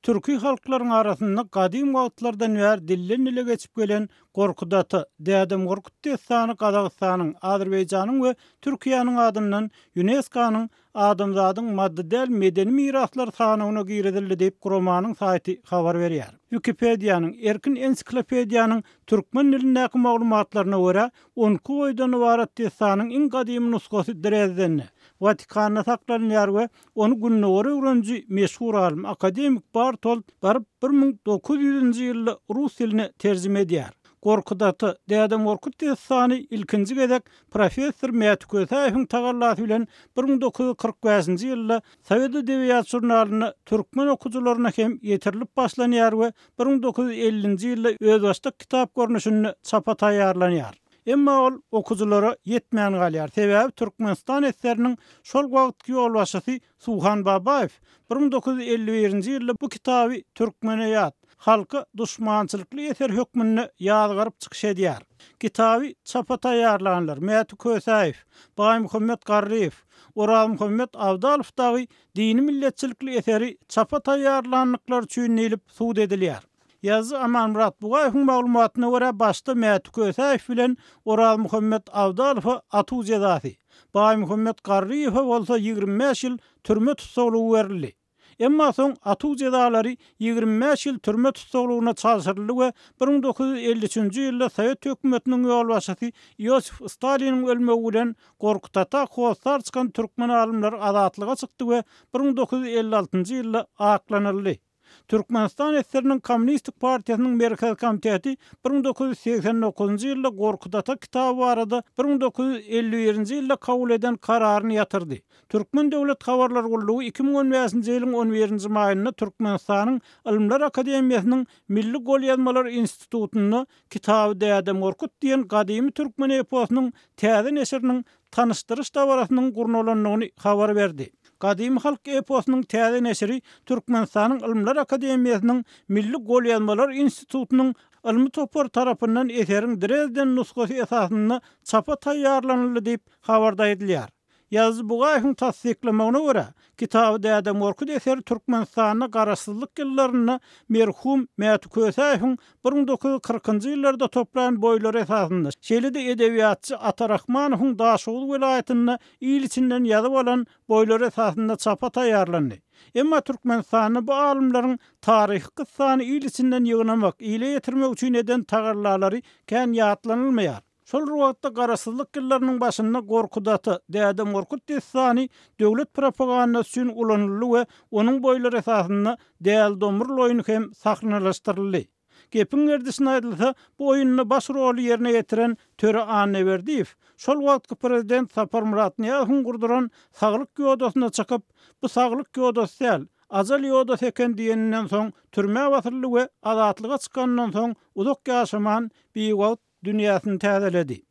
Türki halklaryň arasynda gadim wagtlardan bäri dillen dile geçip gelen Gorkudaty, Dädem Gorkut destany Kazakstanyň, Azerbaýjanyň we Türkiýanyň adından UNESCO-nyň adamzadyň maddedel medeni miraslar sanawyna giredildi diýip Guromanyň saýty habar berýär. Wikipediýanyň erkin ensiklopediýanyň türkmen dilindäki maglumatlaryna görä 10 boýdan ibaret destanyň iň gadim nusgasy Dresden'de Vatikanda saklanýar we onu günnäge öwrenji meşhur alim akademik Bartolt barıp 1900-nji ýylda rus diline terjime edýär. Gorkudaty, Dädem Gorkut destany ilkinji gezek professor Mätük Kösäýewiň tagallasy bilen 1945-nji ýylda Sowet Edebiýat jurnalyna türkmen okuwçylaryna hem ýetirilip başlanýar we 1950-nji ýylda öz başlyk kitap görnüşini çapa taýýarlanýar. Emma ol okuwçylara ýetmän galýar. Sebäbi Türkmenistan eseriniň şol wagtky ýolbaşçysy Suhan Babaew 1951-nji ýylda bu kitaby Türkmeniyat halka duşmançylykly eser hökmünde ýazgaryp çykyş edýär. Kitaby çapa taýýarlanlar Mätük Kösäýew, Baýmuhammed Garriýew, Oral Muhammed Abdalow dagy dini milletçilikli eseri çapa taýýarlanlyklar üçin elip suud edilýär. Yazı Aman Murat Bugaýewiň maglumatyna görä başda Mätük Kösäýew bilen Oral Muhammed Abdalowa atuw jezasy, Baýmuhammed Garriýewe bolsa 25 ýyl türme tutuklugy berildi. Emma soň atuw jezalary 25 ýyl türme tutuklugyna çalşyryldy we 1953-nji ýylda Sowet hökümetiniň ýolbaşçysy Ýosif Staliniň ölmegi bilen Gorkutata howsar çykan türkmen alimler azatlyga çykdy we 1956-njy ýylda aklanyldy. Türkmenistan eseriniň Kommunistik Partiýasynyň Merkez Komiteti 1989-njy ýylda Gorkutata kitaby barada 1951-nji ýylda kabul eden kararyny ýatyrdy. Türkmen Döwlet Habarlar Gullugy 2015-nji ýylyň 11-nji maýynda Türkmenistanyň Ilmler Akademiýasynyň Milli Golýazmalar Institutuny kitaby Dädem Gorkut diýen gadymy türkmen eposynyň täze neşriniň tanışdyrış dabarasynyň gurnalanmagyny habar berdi. Gadim halk eposynyň täze neşri Türkmenistanyň Ilmler Akademiýasynyň Milli Golýazmalar Institutunyň ilmi topar tarapyndan eseriň Dresden nusgasy esasynda çapa taýýarlanyldy diýip habarda edilýär. Yazı Bugaýewiň tasdiklamagyna görä, kitaby Dädem Gorkut eseri Türkmenistanyň garaşsyzlyk ýyllaryna merhum Mätük Kösäýewiň 1940-njy ýyllarda toplanan boýlary esasynda şeýle-de edebiýatçy Atarahmanowyň Daşoğlu welaýatyna ýyl içinden ýazyp alan boýlary esasynda çapa taýýarlandy. Emma Türkmenistanyň bu alimleriň taryhy kyssany ýyl içinden ýygnamak, ýyle ýetirmek üçin eden tagarlalary kän ýatlanylmaýar. Şol wagtda garaşsyzlyk ýyllarynyň başynda Gorkudaty, Dädem Gorkut destany döwlet propagandasy üçin ulanyldy we onuň boýlary esasynda däl domur loýuny hem sahnalaşdyryldy. Gepiň erdisine aýdylsa, bu oýunyny baş rol ýerine ýetiren Töre Anneberdiýew, şol wagtky prezident Sapar Murat Niýazowyň gurduran saglyk ýodasyna çykyp, bu saglyk ýodasy däl, ajal ýodasy eken diýeninden soň türme batyrly we azatlyga çykandan soň uzak ýaşaman bir wagt dünýäsini täzeledi.